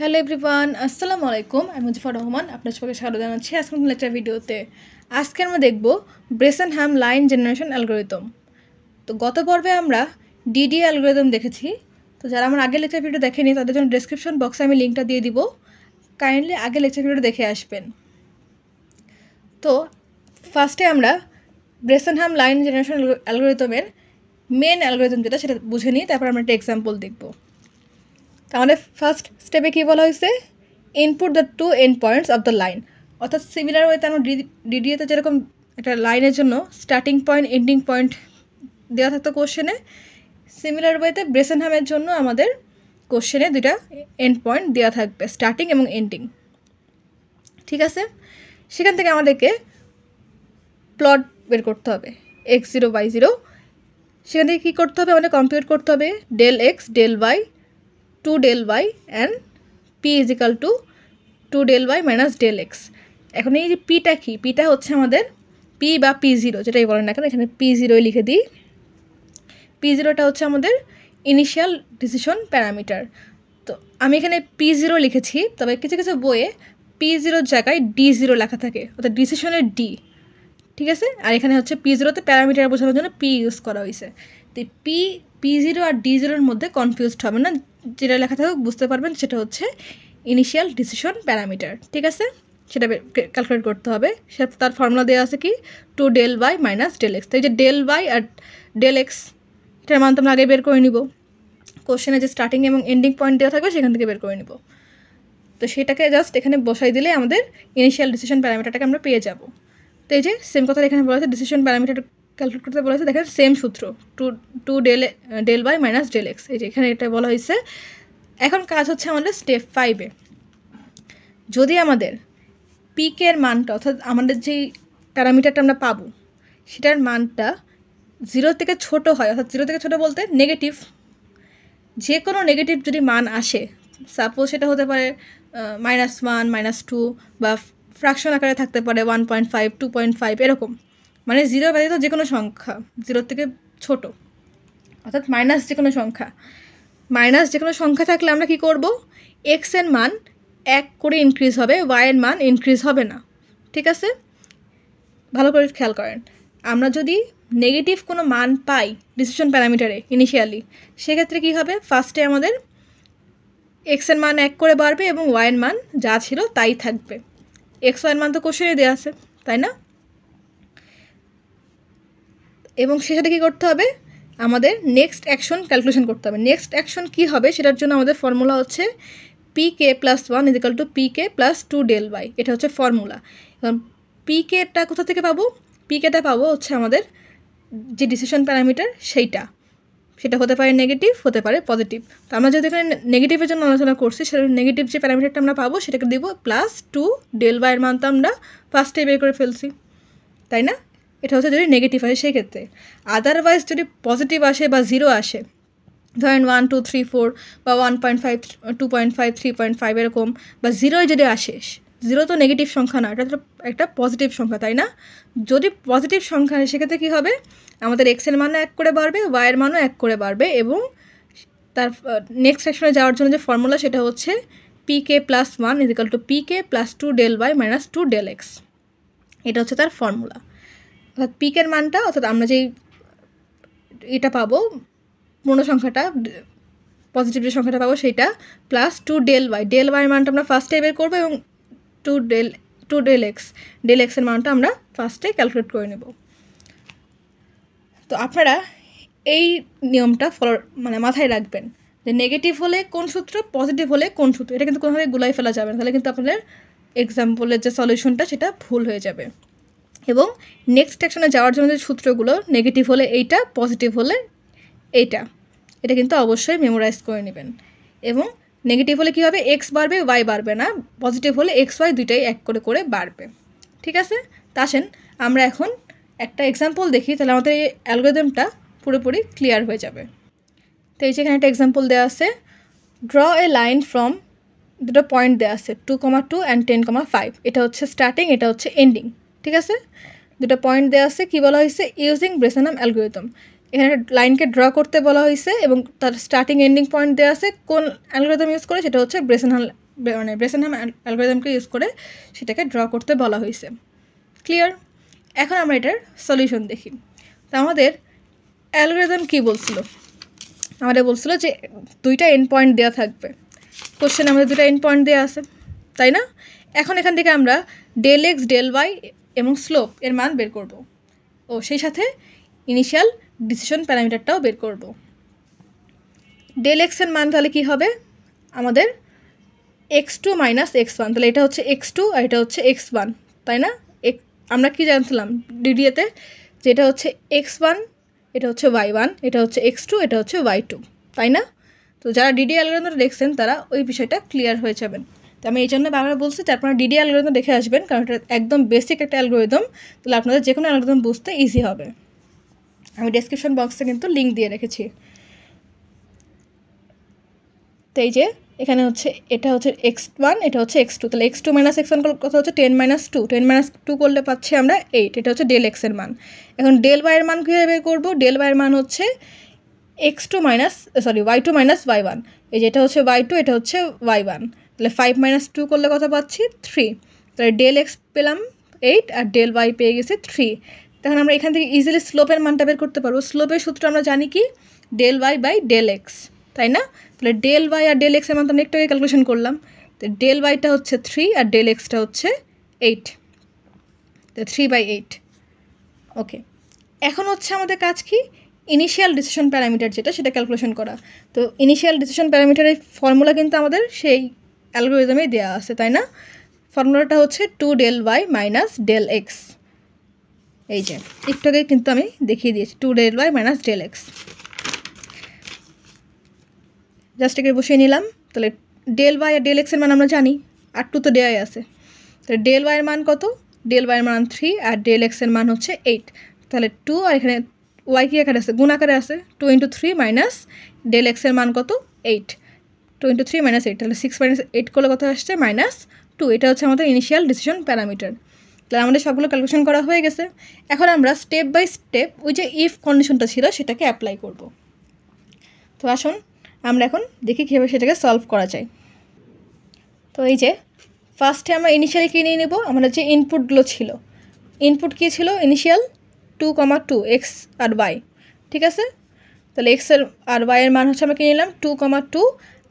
Hello everyone, আসসালামু আলাইকুম। আমি মুজিফার রহমান, আপনার সবাইকে স্বাগত জানাচ্ছি আজকের লেকচার ভিডিওতে। আজকে আমরা দেখব ব্রেসেনহাম লাইন জেনারেশন অ্যালগরিদম। তো গত পর্বে আমরা ডিডি অ্যালগরিদম দেখেছি। তো যারা আমার আগের লেকচার ভিডিও দেখেনি তাদের জন্য ডেসক্রিপশন বক্সে আমি লিঙ্কটা দিয়ে দিব, কাইন্ডলি আগের লেকচার ভিডিও দেখে আসবেন। তো ফার্স্টে আমরা ব্রেসেনহাম লাইন জেনারেশন অ্যালগরিদমের মেন অ্যালগরিদম যেটা সেটা বুঝে নিই, তারপর আমরা একটা এক্সাম্পল দেখব। তাহলে ফার্স্ট স্টেপে কী বলা হয়েছে, input the two end points of the line. অর্থাৎ সিমিলার ওয়েতে আমরা ডিডিএতে যেরকম একটা লাইনের জন্য স্টার্টিং পয়েন্ট এন্ডিং পয়েন্ট দেওয়া থাকতো কোশ্চেনে, সিমিলার ওয়েতে ব্রেসেনহামের জন্য আমাদের কোশ্চেনে দুটা এন্ড পয়েন্ট দেওয়া থাকবে, স্টার্টিং এবং এন্ডিং। ঠিক আছে, সেখান থেকে আমাদেরকে প্লট বের করতে হবে x0 y0। সেখান থেকে কী করতে হবে, আমাদের কম্পিউট করতে হবে del x del y 2 del y and p is equal to 2 del y minus del x। এখন এই যে পিটা কি, পিটা হচ্ছে আমাদের p বা p0 যেটাই বলেন না কেন, এখানে p0 লিখে দিই। p0টা হচ্ছে আমাদের ইনিশিয়াল ডিসিশন প্যারামিটার। তো আমি এখানে p0 লিখেছি, তবে কিছু কিছু বইয়ে p0 জায়গায় d0 লেখা থাকে, অর্থাৎ ডিসিশনের d। ঠিক আছে, আর এখানে হচ্ছে p0তে প্যারামিটার বোঝানোর জন্য p ইউজ করা হয়েছে। তো p0 আর d0-এর মধ্যে কনফিউজড হবে না, যেটা লেখা থাকুক বুঝতে পারবেন সেটা হচ্ছে ইনিশিয়াল ডিসিশন প্যারামিটার। ঠিক আছে, সেটা ক্যালকুলেট করতে হবে। সে তার ফর্মুলা দেওয়া আছে কি 2 del y minus del x। তো এই যে del y আর del x এটার মান তো আমরা আগে বের করে নিব, কোশ্চেনে যে স্টার্টিং এবং এন্ডিং পয়েন্ট দেওয়া থাকবে সেখান থেকে বের করে নিব। তো সেটাকে জাস্ট এখানে বসাই দিলে আমাদের ইনিশিয়াল ডিসিশন প্যারামিটারটাকে আমরা পেয়ে যাব। তো এই যে সেম কথা এখানে বলা আছে, ডিসিশন প্যারামিটার ক্যালকুলেট করতে বলা হয়েছে, দেখেন সেম সূত্র 2 del y minus del x, এই যে এখানে এটা বলা হয়েছে। এখন কাজ হচ্ছে আমাদের স্টেপ 5-এ, যদি আমাদের পিকের মানটা অর্থাৎ আমাদের যেই প্যারামিটারটা আমরা পাবো সেটার মানটা 0 থেকে ছোট হয়, অর্থাৎ 0 থেকে ছোট বলতে নেগেটিভ, যে কোনো নেগেটিভ যদি মান আসে, সাপোজ সেটা হতে পারে -1 -2 বা ফ্র্যাকশন আকারে থাকতে পারে 1.5 2.5 এরকম, মানে 0 ব্যতীত যে কোনো সংখ্যা 0 থেকে ছোট, অর্থাৎ মাইনাস যে কোনো সংখ্যা, মাইনাস যে কোনো সংখ্যা থাকলে আমরা কি করব, এক্স এর মান 1 করে ইনক্রিজ হবে, ওয়াই এর মান ইনক্রিজ হবে না। ঠিক আছে, ভালো করে খেয়াল করেন। আমরা যদি নেগেটিভ কোনো মান পাই ডিসিশন প্যারামিটারে ইনিশিয়ালি, সেক্ষেত্রে কী হবে, ফার্স্টে আমাদের এক্স এর মান 1 করে বাড়বে এবং ওয়াই এর মান যা ছিল তাই থাকবে। এক্স ওয়াই এর মান তো কোশ্চেনে দেওয়া আছে, তাই না? এবং সে সাথে কী করতে হবে, আমাদের নেক্সট অ্যাকশন ক্যালকুলেশন করতে হবে। নেক্সট অ্যাকশন কী হবে সেটার জন্য আমাদের ফর্মুলা হচ্ছে pk+1 = pk+2 del y, এটা হচ্ছে ফর্মুলা। এবং পিকেটা কোথা থেকে পাবো, পিকেটা পাবো হচ্ছে আমাদের যে ডিসিশন প্যারামিটার সেটা হতে পারে নেগেটিভ, হতে পারে পজিটিভ। তো আমরা যদি এখানে নেগেটিভের জন্য আলোচনা করছি, সেটা নেগেটিভ যে প্যারামিটারটা আমরা পাবো সেটাকে দিব +2 del y এর মান তো আমরা ফার্স্টে বের করে ফেলছি, তাই না? এটা হচ্ছে যদি নেগেটিভ আসে সেই ক্ষেত্রে। আদারওয়াইজ যদি পজিটিভ আসে বা 0 আসে, ধরেন 1 2 3 4 বা 1.5 2.5 3.5 এরকম, বা 0 যদি আসে, 0 তো নেগেটিভ সংখ্যা না, এটা তো একটা পজিটিভ সংখ্যা, তাই না? যদি পজিটিভ সংখ্যা হয় সেক্ষেত্রে কী হবে, আমাদের এক্সের মানও 1 করে বাড়বে, ওয়াইয়ের মানও 1 করে বাড়বে, এবং তার নেক্সট সেকশনে যাওয়ার জন্য যে ফর্মুলা সেটা হচ্ছে pk+1 = pk+2 del y minus 2 del x। এটা হচ্ছে তার ফর্মুলা। অর্থাৎ পিকের মানটা, অর্থাৎ আমরা যেই এটা পাবো পূর্ণ সংখ্যাটা, পজিটিভ যে সংখ্যাটা পাবো সেটা +2 del y, del y এর মানটা আমরা ফার্স্টে বের করবো, এবং 2 del x এর মানটা আমরা ফার্স্টে ক্যালকুলেট করে নেব। তো আপনারা এই নিয়মটা মাথায় রাখবেন যে নেগেটিভ হলে কোন সূত্র, পজিটিভ হলে কোন সূত্র, এটা কিন্তু কোনোভাবে গুলাই ফেলা যাবে না, তাহলে কিন্তু আপনাদের এক্সাম্পলের যে সলিউশনটা সেটা ভুল হয়ে যাবে। এবং নেক্সট সেকশনে যাওয়ার জন্য যে সূত্রগুলো, নেগেটিভ হলে এইটা, পজিটিভ হলে এটা কিন্তু অবশ্যই মেমোরাইজ করে নেবেন। এবং নেগেটিভ হলে কী হবে, এক্স বাড়বে, ওয়াই বাড়বে না, পজিটিভ হলে এক্স ওয়াই দুইটাই 1 করে করে বাড়বে। ঠিক আছে, তা আসেন আমরা এখন একটা এক্সাম্পল দেখি, তাহলে আমাদের এই অ্যালগরিদমটা পুরোপুরি ক্লিয়ার হয়ে যাবে। তো এই যে এখানে একটা এক্সাম্পল দেওয়া আছে, ড্র এ লাইন ফ্রম, দুটো পয়েন্ট দেওয়া আছে 2,2 and 10,5, এটা হচ্ছে স্টার্টিং, এটা হচ্ছে এন্ডিং। ঠিক আছে, দুটো পয়েন্ট দেওয়া আছে, কী বলা হয়েছে, ইউজিং ব্রেসেনহাম অ্যালগরিদম। এখানে লাইনকে ড্র করতে বলা হয়েছে এবং তার স্টার্টিং এন্ডিং পয়েন্ট দেওয়া আছে, কোন অ্যালগরিদম ইউজ করে, সেটা হচ্ছে ব্রেসেনহাম মানে ব্রেসেনহাম অ্যালগরিদমকে ইউজ করে সেটাকে ড্র করতে বলা হয়েছে। ক্লিয়ার? এখন আমরা এটার সলিউশন দেখি। তো আমাদের অ্যালগরিদম কী বলছিল? আমাদের বলছিল যে 2টা এন্ড পয়েন্ট দেওয়া থাকবে। কোশ্চেনে আমাদের 2টা এন্ড পয়েন্ট দেওয়া আছে, তাই না? এখন এখান থেকে আমরা ডেল এক্স, ডেল ওয়াই এবং স্লোপ এর মান বের করব, ও সেই সাথে ইনিশিয়াল ডিসিশন প্যারামিটারটাও বের করব। ডেল এক্সের মান তাহলে কী হবে? আমাদের x2 মাইনাস x1, তাহলে এটা হচ্ছে x2 আর এটা হচ্ছে x1, তাই না? আমরা কি জানছিলাম ডিডিএতে, যে এটা হচ্ছে x1, এটা হচ্ছে y1, এটা হচ্ছে x2, এটা হচ্ছে y2, তাই না? তো যারা ডিডি অ্যালগরিদমটা দেখছেন তারা ওই বিষয়টা ক্লিয়ার হয়ে যাবেন। তো আমি এই জন্য বারবার বলছি যে আপনারা ডিডি অ্যালগরিদম দেখে আসবেন, কারণ এটা একদম বেসিক একটা অ্যালগরিদম, তাহলে আপনাদের যে কোনো অ্যালগরিদম বুঝতে ইজি হবে। আমি ডেসক্রিপশন বক্সে কিন্তু লিঙ্ক দিয়ে রেখেছি। তো এই যে এখানে হচ্ছে এটা হচ্ছে x1, এটা হচ্ছে x2, তাহলে x2 মাইনাস x1 কত হচ্ছে 10 মাইনাস 2, 10 মাইনাস 2 করলে পাচ্ছি আমরা 8, এটা হচ্ছে ডেল এক্সের মান। এখন ডেল ওয়াইয়ের মান কীভাবে বের করবো? ডেল ওয়াইয়ের মান হচ্ছে y2 মাইনাস y1, এই যে এটা হচ্ছে y2, এটা হচ্ছে y1, তাহলে 5 মাইনাস 2 করলে কত পাচ্ছি 3, তাহলে ডেল এক্স পেলাম 8 আর ডেল ওয়াই পেয়ে গেছে 3। তখন আমরা এখান থেকে ইজিলি স্লোপের মানটা বের করতে পারবো। স্লোপের সূত্র আমরা জানি কি, del y by del x, তাই না? তাহলে ডেল ওয়াই আর ডেল এক্সের মান তো আমি একটু ক্যালকুলেশন করলাম, তো ডেল ওয়াইটা হচ্ছে 3 আর ডেল এক্সটা হচ্ছে 8, তো 3/8। ওকে, এখন হচ্ছে আমাদের কাজ কি, ইনিশিয়াল ডিসিশন প্যারামিটার যেটা সেটা ক্যালকুলেশন করা। তো ইনিশিয়াল ডিসিশন প্যারামিটারের ফর্মুলা কিন্তু আমাদের সেই অ্যালগরিদমেই দেওয়া আছে, তাই না? ফর্মুলাটা হচ্ছে 2 del y minus del x. এই যে একটু আগে কিন্তু আমি দেখিয়ে দিয়েছি 2 del y minus del x. Just একে বসিয়ে নিলাম। তাহলে ডেল ওয়াই আর ডেল এক্সের মান আমরা জানি, আর 2 তো দেওয়াই আছে। তাহলে ডেল ওয়াইয়ের মান কত? ডেল ওয়াইয়ের মান 3 আর ডেল এক্সের মান হচ্ছে 8। তাহলে 2 আর এখানে ওয়াই কি আকারে আছে? গুণ আকারে আছে। 2 × 3 মাইনাস ডেল এক্সের মান কত? 8। 2 × 3 মাইনাস 8, তাহলে 6 মাইনাস 8 করলে কত আসছে? -2। এটা হচ্ছে আমাদের ইনিশিয়াল ডিসিশন প্যারামিটার। তাহলে আমাদের সবগুলো ক্যালকুলেশন করা হয়ে গেছে। এখন আমরা স্টেপ বাই স্টেপ ওই যে ইফ কন্ডিশনটা ছিল সেটাকে অ্যাপ্লাই করব। তো আসুন আমরা এখন দেখি কীভাবে সেটাকে সলভ করা যায়। তো এই যে ফার্স্টে আমরা ইনিশিয়ালি কী নিয়ে নেব, আমাদের যে ইনপুটগুলো ছিল, ইনপুট কী ছিল? ইনিশিয়াল 2,2 এক্স আর ওয়াই, ঠিক আছে? তাহলে এক্স আর ওয়াইয়ের মান হচ্ছে আমরা কী নিলাম? 2,2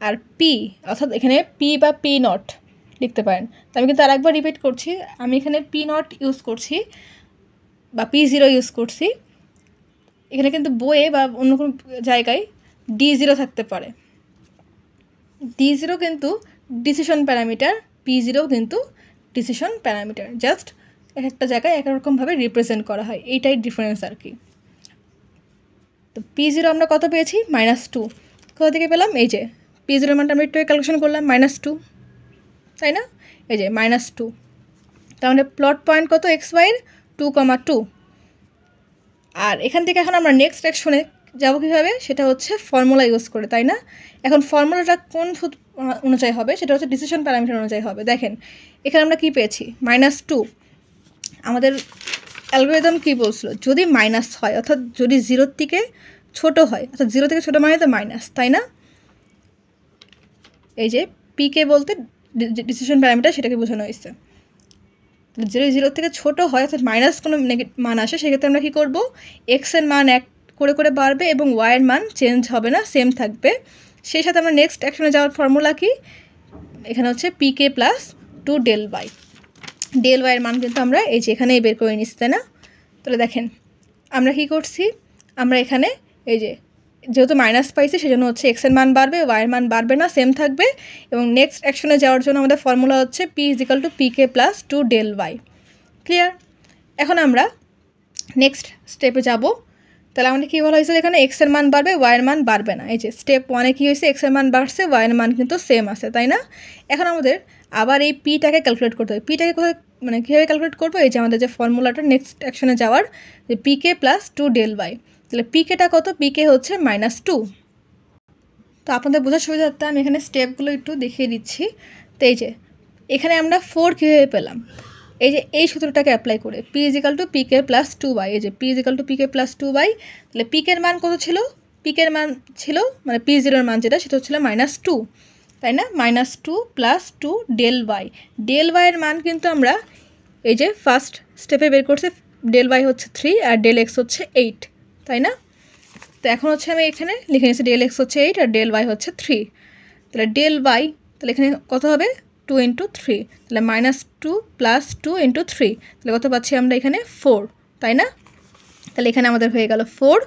আর পি, অর্থাৎ এখানে পি বা পি নট লিখতে পারেন। তো আমি কিন্তু আরেকবার রিপিট করছি, আমি এখানে পি নট ইউজ করছি বা P0 ইউজ করছি। এখানে কিন্তু বইয়ে বা অন্য কোনো জায়গায় D0 থাকতে পারে। D0 কিন্তু ডিসিশন প্যারামিটার, P0 কিন্তু ডিসিশন প্যারামিটার, জাস্ট এক একটা জায়গায় এক রকমভাবে রিপ্রেজেন্ট করা হয়, এইটাই ডিফারেন্স আর কি। তো P0 আমরা কত পেয়েছি? -2। কোথা থেকে পেলাম? এই যে P0 মানটা আমরা একটু ক্যালকুলেশন করলাম, -2, তাই না? এই যে -2। তাহলে প্লট পয়েন্ট কত এক্স ওয়াইয়ের? 2,2। আর এখান থেকে এখন আমরা নেক্সট অ্যাকশনে যাবো কীভাবে? সেটা হচ্ছে ফর্মুলা ইউজ করে, তাই না? এখন ফর্মুলাটা কোন অনুযায়ী হবে? সেটা হচ্ছে ডিসিশন প্যারামিটার অনুযায়ী হবে। দেখেন এখানে আমরা কি পেয়েছি? -2। আমাদের অ্যালগরিদম কী বলছিল? যদি মাইনাস হয়, অর্থাৎ যদি 0 থেকে ছোট হয়, অর্থাৎ 0 থেকে ছোটো মানে তো মাইনাস, তাই না? এই যে পিকে বলতে ডিসিশন প্যারামিটার, সেটাকে বোঝানো হয়েছে। যদি 0 থেকে ছোটো হয়, অর্থাৎ মাইনাস কোনো মান আসে, সেক্ষেত্রে আমরা কী করবো? এক্সের মান এক করে করে বাড়বে এবং ওয়াইয়ের মান চেঞ্জ হবে না, সেম থাকবে। সেই সাথে আমরা নেক্সট অ্যাকশনে যাওয়ার ফর্মুলা কি? এখানে হচ্ছে পিকে প্লাস 2 ডেল ওয়াই। ডেল ওয়াইয়ের মান কিন্তু আমরা এই যে এখানেই বের করে নিচ্ছি, তাই না? তাহলে দেখেন আমরা কি করছি, আমরা এখানে এই যে যেহেতু মাইনাস পাইছি সেজন্য হচ্ছে এক্সের মান বাড়বে, ওয়াইয়ের মান বাড়বে না, সেম থাকবে। এবং নেক্সট অ্যাকশনে যাওয়ার জন্য আমাদের ফর্মুলা হচ্ছে P = PK + 2 del Y. Clear? এখন আমরা নেক্সট স্টেপে যাব। তাহলে আমাদের কী বলা হয়েছিল? এখানে এক্সের মান বাড়বে, ওয়াইয়ের মান বাড়বে না। এই যে স্টেপ 1-এ কী হয়েছে? এক্সের মান বাড়ছে, ওয়াইয়ের মান কিন্তু সেম আছে, তাই না? এখন আমাদের আবার এই পিটাকে ক্যালকুলেট করতে হবে। পিটাকে কোথায় মানে কীভাবে ক্যালকুলেট করবো? এই যে আমাদের যে ফর্মুলাটা নেক্সট অ্যাকশনে যাওয়ার, যে PK + 2 ডেল ওয়াই। তাহলে পিকেটা কত? পিকে হচ্ছে -2। তো আপনাদের বোঝার সুবিধার্থে আমি এখানে স্টেপগুলো একটু দেখিয়ে দিচ্ছি। তো এই যে এখানে আমরা 4 কীভাবে পেলাম? এই যে এই সূত্রটাকে অ্যাপ্লাই করে P = PK + 2y। এই যে P = PK + 2y। তাহলে পিকের মান কত ছিল? পিকের মান ছিল মানে P0 এর মান যেটা, সেটা হচ্ছিল -2। তাই না, -2 + 2 del y। del y এর মান কিন্তু আমরা এই যে ফার্স্ট স্টেপে বের করছি, del y হচ্ছে 3 আর del x হচ্ছে 8, তাই না। তো এখন হচ্ছে আমি এখানে লিখে নিয়েছি del x হচ্ছে 8 আর del y হচ্ছে 3। তাহলে del y তাহলে এখানে কত হবে 2 × 3, তাহলে -2 + 2 × 3, তাহলে কত পাচ্ছি আমরা এখানে 4, তাই না। তাহলে এখানে আমাদের হয়ে গেল 4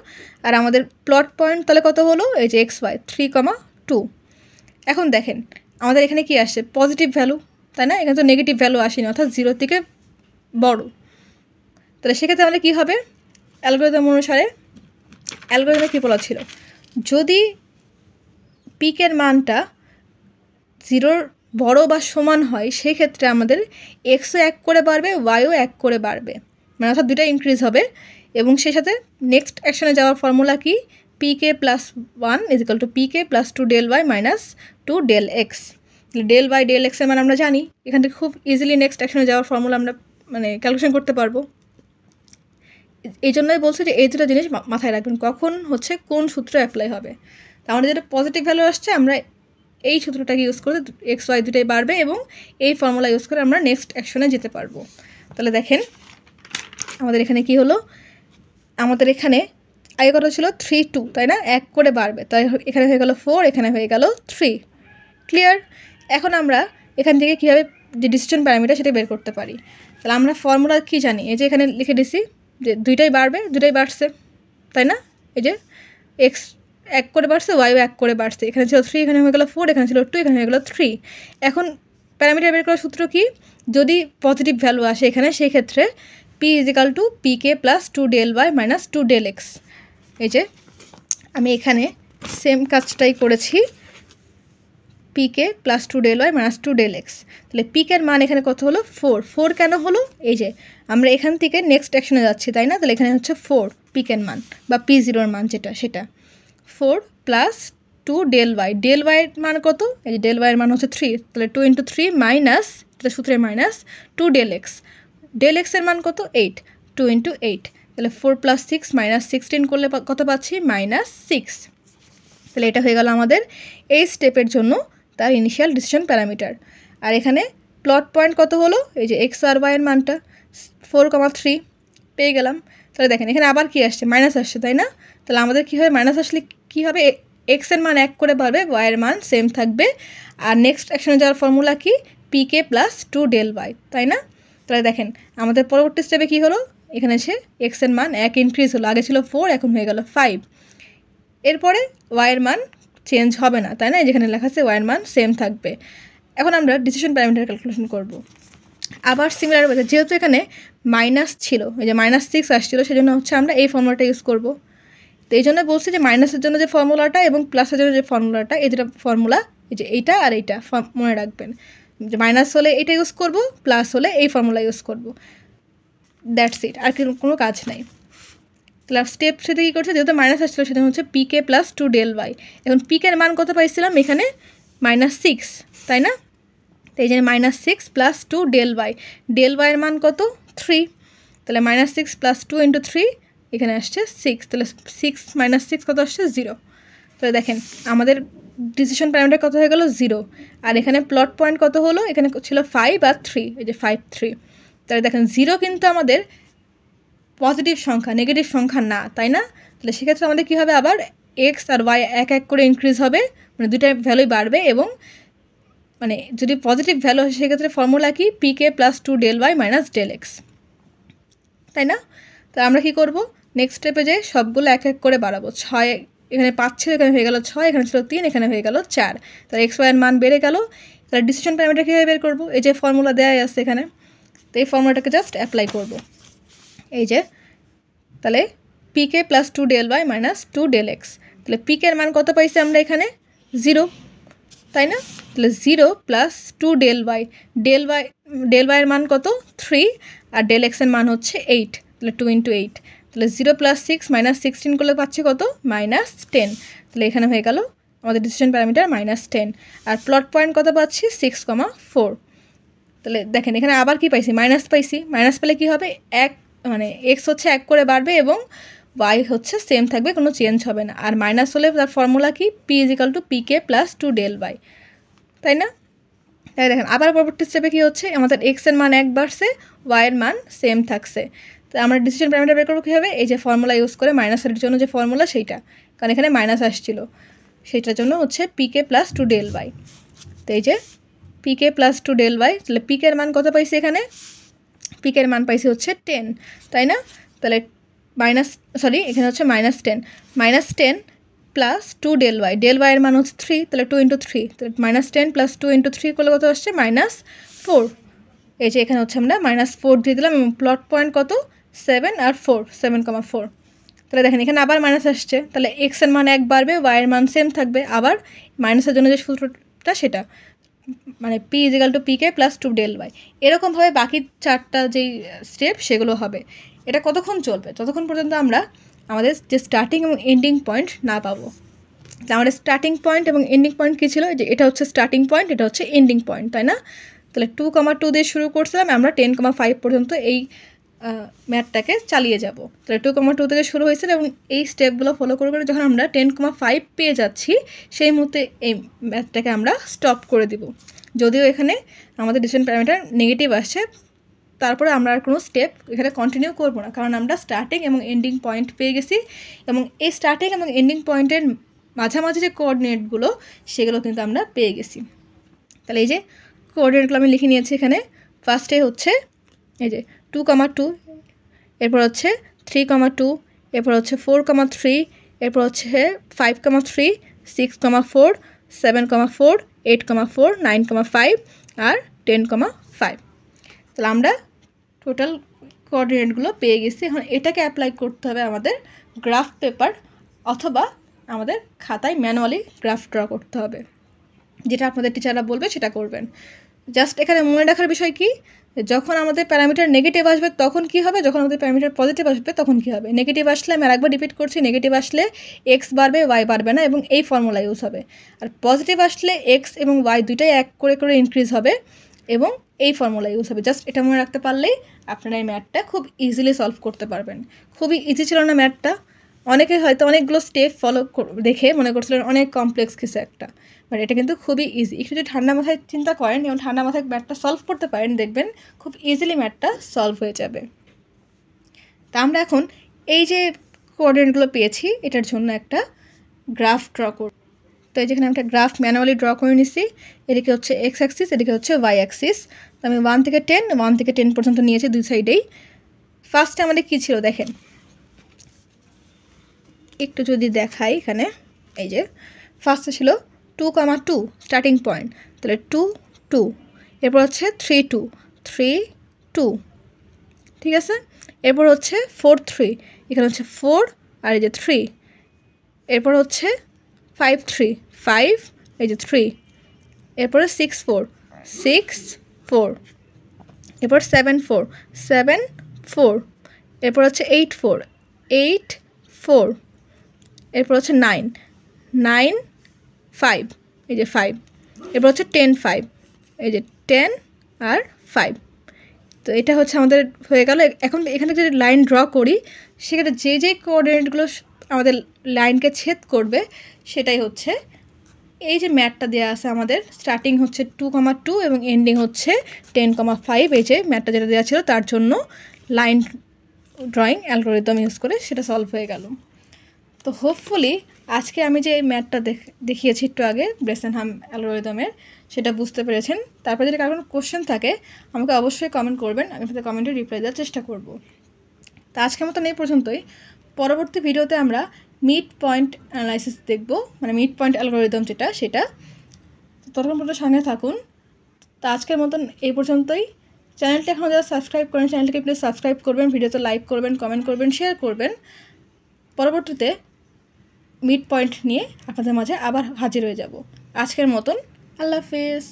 আর আমাদের প্লট পয়েন্ট তাহলে কত হলো এই যে xy 3,2। এখন দেখেন আমাদের এখানে কি আসছে পজিটিভ ভ্যালু, তাই না, এখানে তো নেগেটিভ ভ্যালু আসেনি, অর্থাৎ 0 থেকে বড়। তাহলে সেক্ষেত্রে আমাদের কী হবে, অ্যালগরিদম অনুসারে অ্যালগরিদমে কী বলা ছিল, যদি পিকের মানটা 0-র বড় বা সমান হয় সেই ক্ষেত্রে আমাদের এক্সও 1 করে বাড়বে, ওয়াইও 1 করে বাড়বে, মানে অর্থাৎ দুটা ইনক্রিজ হবে। এবং সেই সাথে নেক্সট অ্যাকশনে যাওয়ার ফর্মুলা কি, pk + 1 = pk + 2 del y - 2 del x। del y del x এর মান আমরা জানি, এখান থেকে খুব ইজিলি নেক্সট অ্যাকশনে যাওয়ার ফর্মুলা আমরা মানে ক্যালকুলেশন করতে পারবো। এই জন্যই বলছি যে এই দুটো জিনিস মাথায় রাখবেন কখন হচ্ছে কোন সূত্র অ্যাপ্লাই হবে। তা আমাদের যেটা পজিটিভ ভ্যালু আসছে আমরা এই সূত্রটাকে ইউজ করে এক্স ওয়াই দুটাই বাড়বে এবং এই ফর্মুলা ইউজ করে আমরা নেক্সট অ্যাকশনে যেতে পারবো। তাহলে দেখেন আমাদের এখানে কি হলো, আমাদের এখানে আগে কত ছিল 3 2, তাই না, 1 করে বাড়বে, তাই এখানে হয়ে গেল 4, এখানে হয়ে গেল 3। ক্লিয়ার। এখন আমরা এখান থেকে কীভাবে যে ডিসিশন প্যারামিটার সেটা বের করতে পারি। তাহলে আমরা ফর্মুলা কী জানি, এই যে এখানে লিখে দিছি যে দুইটাই বাড়বে, দুটাই বাড়ছে, তাই না, এই যে এক্স 1 করে বাড়ছে, ওয়াইও 1 করে বাড়ছে, এখানে ছিল 3, এখানে হয়ে গেল 4, এখানে ছিল 2, এখানে হয়ে গেল 3। এখন প্যারামিটার বের করার সূত্র কি, যদি পজিটিভ ভ্যালু আসে এখানে সেই ক্ষেত্রে p = pk + 2 del y - 2 del x। এই যে আমি এখানে সেম কাজটাই করেছি, pk + 2 del y - 2 del x। তাহলে পিকের মান এখানে কত হলো 4। 4 কেন হলো, এই যে আমরা এখান থেকে নেক্সট অ্যাকশনে যাচ্ছি, তাই না, তাহলে এখানে হচ্ছে 4 পিকের মান বা p0 এর মান যেটা সেটা 4 + 2 del y। del y এর মান কত, এই যে del y এর মান হচ্ছে 3, তাহলে 2 × 3 মাইনাস, এটা সূত্রে minus 2 del x। del x এর মান কত 8, 2 × 8, তাহলে 4 + 6 - 16 করলে কত পাচ্ছি -6। তাহলে এটা হয়ে গেল আমাদের এই স্টেপের জন্য তার ইনিশিয়াল ডিসিশন প্যারামিটার। আর এখানে প্লট পয়েন্ট কত হলো, এই যে এক্স আর ওয়াই এর মানটা 4,3 পেয়ে গেলাম। তাহলে দেখেন এখানে আবার কি আসছে, মাইনাস আসছে, তাই না। তাহলে আমাদের কী হবে, মাইনাস আসলে কী হবে, এক্স এর মান 1 করে বাড়বে, ওয়াই এর মান সেম থাকবে। আর নেক্সট অ্যাকশনে যাওয়ার ফর্মুলা কি, pk + 2 del y, তাই না। তাহলে দেখেন আমাদের পরবর্তী স্টেপে কী হলো, এখানে এসে এক্স এর মান 1 ইনক্রিজ হলো, আগে ছিল 4, এখন হয়ে গেল 5। এরপরে ওয়াইয়ের মান চেঞ্জ হবে না, তাই না, যেখানে লেখা আছে ওয়াইয়ের মান সেম থাকবে। এখন আমরা ডিসিশন প্যারামিটার ক্যালকুলেশন করব। আবার সিমিলার ওয়েতে, যেহেতু এখানে মাইনাস ছিল, এই যে -6 আসছিলো, সেজন্য হচ্ছে আমরা এই ফর্মুলাটা ইউজ করব। তো এই জন্য বলছি যে মাইনাসের জন্য যে ফর্মুলাটা এবং প্লাসের জন্য যে ফর্মুলাটা, এই দুটো ফর্মুলা, এই যে এইটা আর এইটা মনে রাখবেন, যে মাইনাস হলে এইটা ইউজ করব, প্লাস হলে এই ফর্মুলা ইউজ করব, দ্যাটস ইট, আর কোনো কাজ নাই। তাহলে স্টেপ সেটা কী করছে, যেহেতু মাইনাস আসছিলো সেটা হচ্ছে pk + 2 del y। এখন পিকের মান কত পাইছিলাম এখানে -6, তাই না, তো এই যে -6 + 2 del y। del y এর মান কত 3, তাহলে -6 + 2 × 3, এখানে আসছে 6, তাহলে 6 - 6 কত আসছে 0। তাহলে দেখেন আমাদের ডিসিশন প্যারামিটার কত হয়ে গেল 0। আর এখানে প্লট পয়েন্ট কত হলো, এখানে ছিল 5 আর 3, এই যে 5 3। তাহলে দেখেন 0 কিন্তু আমাদের পজিটিভ সংখ্যা, নেগেটিভ সংখ্যা না, তাই না। তাহলে সেক্ষেত্রে আমাদের কী হবে, আবার এক্স আর ওয়াই 1 1 করে ইনক্রিজ হবে, মানে দুইটা ভ্যালুই বাড়বে। এবং মানে যদি পজিটিভ ভ্যালু হয় সেক্ষেত্রে ফর্মুলা কি, pk + 2 del y - del x, তাই না। তো আমরা কি করব, নেক্সট স্টেপে যে সবগুলো 1 1 করে বাড়াবো। 6 এখানে 5 ছিল, এখানে হয়ে গেল 6, এখানে ছিল 3, এখানে হয়ে গেল 4। তাহলে এক্স ওয়াই এর মান বেড়ে গেল। তাহলে ডিসিশন প্যারামিটার কীভাবে বের করব, এই যে ফর্মুলা দেওয়াই আছে এখানে, তো এই ফর্মুলাটাকে জাস্ট অ্যাপ্লাই করব। এই যে তাহলে pk + 2 del y - 2 del x। তাহলে পিকের মান কত পাইছি আমরা এখানে 0, তাই না। তাহলে 0 + 2 del y, del y এর মান কত 3 আর del x এর মান হচ্ছে 8, তাহলে 2 × 8। তাহলে 0 + 6 - 16 করলে পাচ্ছি কত -10। তাহলে এখানে হয়ে গেল আমাদের ডিসিশন প্যারামিটার -10। আর প্লট পয়েন্ট কত পাচ্ছি 6,4। তাহলে দেখেন এখানে আবার কি পাইছি, মাইনাস পাইছি। মাইনাস পেলে কী হবে, মানে এক্স হচ্ছে 1 করে বাড়বে এবং ওয়াই হচ্ছে সেম থাকবে, কোনো চেঞ্জ হবে না। আর মাইনাস হলে তার ফর্মুলা কি, p = pk + 2 del y। তাই না? তাই দেখেন আবার পরবর্তী স্টেপে কী হচ্ছে, আমাদের এক্সের মান 1 বাড়ছে, ওয়াইয়ের মান সেম থাকছে। তো আমরা ডিসিশন প্যারামিটার বের করবো কীভাবে, এই যে ফর্মুলা ইউজ করে মাইনাসের জন্য যে ফর্মুলা সেইটা, কারণ এখানে মাইনাস আসছিল, সেইটার জন্য হচ্ছে পিকে প্লাস 2 del y। তো এই যে পিকে প্লাস 2 del y, তাহলে পিকের মান কত পাইছি এখানে, পিকের মান পাইছি হচ্ছে 10, তাই না? তাহলে এখানে হচ্ছে -10 plus 2 del y, del y এর মান হচ্ছে 3, তাহলে 2 × 3, তাহলে -10 প্লাস 2 × 3 করলে কত আসছে, -4। এই যে এখানে হচ্ছে আমরা -4 দিয়ে দিলাম এবং প্লট পয়েন্ট কত, 7 আর 4, 7,4। তাহলে দেখেন এখানে আবার মাইনাস আসছে, তাহলে এক্স এর মান 1 বাড়বে, ওয়াই এর মান সেম থাকবে, আবার মাইনাসের জন্য যে সূত্রটা সেটা মানে p = pk plus 2 del y। এরকমভাবে বাকি 4টা যেই স্টেপ সেগুলো হবে। এটা কতক্ষণ চলবে, ততক্ষণ পর্যন্ত আমরা আমাদের যে স্টার্টিং এবং এন্ডিং পয়েন্ট না পাবো। আমাদের স্টার্টিং পয়েন্ট এবং এন্ডিং পয়েন্ট কী ছিল, যে এটা হচ্ছে স্টার্টিং পয়েন্ট, এটা হচ্ছে এন্ডিং পয়েন্ট, তাই না? তাহলে 2,2 দিয়ে শুরু করছিলাম, আমরা 10,5 পর্যন্ত এই ম্যাথটাকে চালিয়ে যাব। তাহলে 2,2 থেকে শুরু হয়েছিল এবং এই স্টেপগুলো ফলো করে করে যখন আমরা 10,5 পেয়ে যাচ্ছি, সেই মুহূর্তে এই ম্যাথটাকে আমরা স্টপ করে দিব। যদিও এখানে আমাদের ডিসিশন প্যারামিটার নেগেটিভ আসছে, তারপরে আমরা আর কোনো স্টেপ এখানে কন্টিনিউ করবো না, কারণ আমরা স্টার্টিং এবং এন্ডিং পয়েন্ট পেয়ে গেছি এবং এই স্টার্টিং এবং এন্ডিং পয়েন্টের মাঝামাঝি যে কোঅর্ডিনেটগুলো সেগুলো কিন্তু আমরা পেয়ে গেছি। তাহলে এই যে কোঅর্ডিনেটগুলো আমি লিখে নিয়েছি এখানে। ফার্স্টে হচ্ছে এই যে 2,2, এরপর হচ্ছে 3,2, এরপর হচ্ছে 4,3, এরপর হচ্ছে 5,3, 6,4, 7,4, 8,4, 9,5 আর 10,5। তাহলে আমরা টোটাল কোঅর্ডিনেটগুলো পেয়ে গেছি। এখন এটাকে অ্যাপ্লাই করতে হবে আমাদের গ্রাফ পেপার অথবা আমাদের খাতায় ম্যানুয়ালি গ্রাফ ড্র করতে হবে, যেটা আপনাদের টিচাররা বলবে সেটা করবেন। জাস্ট এখানে মনে রাখার বিষয় কি, যখন আমাদের প্যারামিটার নেগেটিভ আসবে তখন কি হবে, যখন আমাদের প্যারামিটার পজিটিভ আসবে তখন কি হবে। নেগেটিভ আসলে আমি আরেকবার রিপিট করছি, নেগেটিভ আসলে এক্স বাড়বে, ওয়াই বাড়বে না এবং এই ফর্মুলা ইউজ হবে। আর পজিটিভ আসলে এক্স এবং ওয়াই দুইটাই এক করে করে ইনক্রিজ হবে এবং এই ফর্মুলা ইউজ হবে। জাস্ট এটা মনে রাখতে পারলেই আপনারা এই ম্যাথটা খুব ইজিলি সলভ করতে পারবেন। খুবই ইজি ছিল না ম্যাথটা? অনেকে হয়তো অনেকগুলো স্টেপ ফলো দেখে মনে করছিলেন অনেক কমপ্লেক্স কিছু একটা, বাট এটা কিন্তু খুবই ইজি। একটু যদি ঠান্ডা মাথায় চিন্তা করেন এবং ঠান্ডা মাথায় ম্যাথটা সলভ করতে পারেন, দেখবেন খুব ইজিলি ম্যাথটা সলভ হয়ে যাবে। তা আমরা এখন এই যে কোঅর্ডিনেটগুলো পেয়েছি এটার জন্য একটা গ্রাফ ড্র করব। তো এই যেখানে একটা গ্রাফ ম্যানুয়ালি ড্র করে নিছি, এদিকে হচ্ছে এক্স অ্যাক্সিস, এদিকে হচ্ছে ওয়াই অ্যাক্সিস। তো আমি 1 থেকে 10 পর্যন্ত নিয়েছি দুই সাইডেই। ফার্স্টে আমাদের কী ছিল দেখেন, একটু যদি দেখাই এখানে, এই যে ফার্স্টে ছিল 2,2 স্টার্টিং পয়েন্ট, তাহলে 2, 2, এরপর হচ্ছে 3, 2, 3, 2, ঠিক আছে। এরপর হচ্ছে 4, 3, এখানে হচ্ছে 4 আর এই যে 3, এরপর হচ্ছে 5, 3, 5, এই যে 3, এরপরে 6, 4, 6, 4, এরপর 7, 4, 7, 4, এরপর হচ্ছে 8, 4, 8, 4, এরপর হচ্ছে 9, 9, 5, এই যে 5, এরপর হচ্ছে 10, 5, এই যে 10 আর 5। তো এটা হচ্ছে আমাদের হয়ে গেল। এখন এখানে যদি লাইন ড্র করি, সেখানে যে যে কোঅর্ডিনেটগুলো আমাদের লাইনকে ছেদ করবে সেটাই হচ্ছে এই যে ম্যাথটা দেওয়া আছে আমাদের। স্টার্টিং হচ্ছে 2,2 এবং এন্ডিং হচ্ছে 10,5। এই যে ম্যাথটা যেটা দেওয়া ছিল তার জন্য লাইন ড্রয়িং অ্যালগরিদম ইউজ করে সেটা সলভ হয়ে গেল। তো হোপফুলি আজকে আমি যে ম্যাথটা দেখিয়েছি একটু আগে ব্রেসেনহাম অ্যালগরিদমের, সেটা বুঝতে পেরেছেন। তারপরে যদি কারো কোনো কোশ্চেন থাকে আমাকে অবশ্যই কমেন্ট করবেন, আমি আপনাদের কমেন্টে রিপ্লাই দেওয়ার চেষ্টা করব। তো আজকের মতন এই পর্যন্তই। পরবর্তী ভিডিওতে আমরা মিড পয়েন্ট অ্যানালাইসিস দেখব, মানে মিড পয়েন্ট অ্যালগরিদম যেটা, সেটা ততক্ষণ পর্যন্ত সঙ্গে থাকুন। তো আজকের মতন এই পর্যন্তই। চ্যানেলটি এখনও যারা সাবস্ক্রাইব করেন চ্যানেলটিকে প্লিজ সাবস্ক্রাইব করবেন, ভিডিওতে লাইক করবেন, কমেন্ট করবেন, শেয়ার করবেন। পরবর্তীতে মিড পয়েন্ট নিয়ে আপনাদের মাঝে আবার হাজির হয়ে যাব। আজকের মতন আল্লাহ হাফেজ।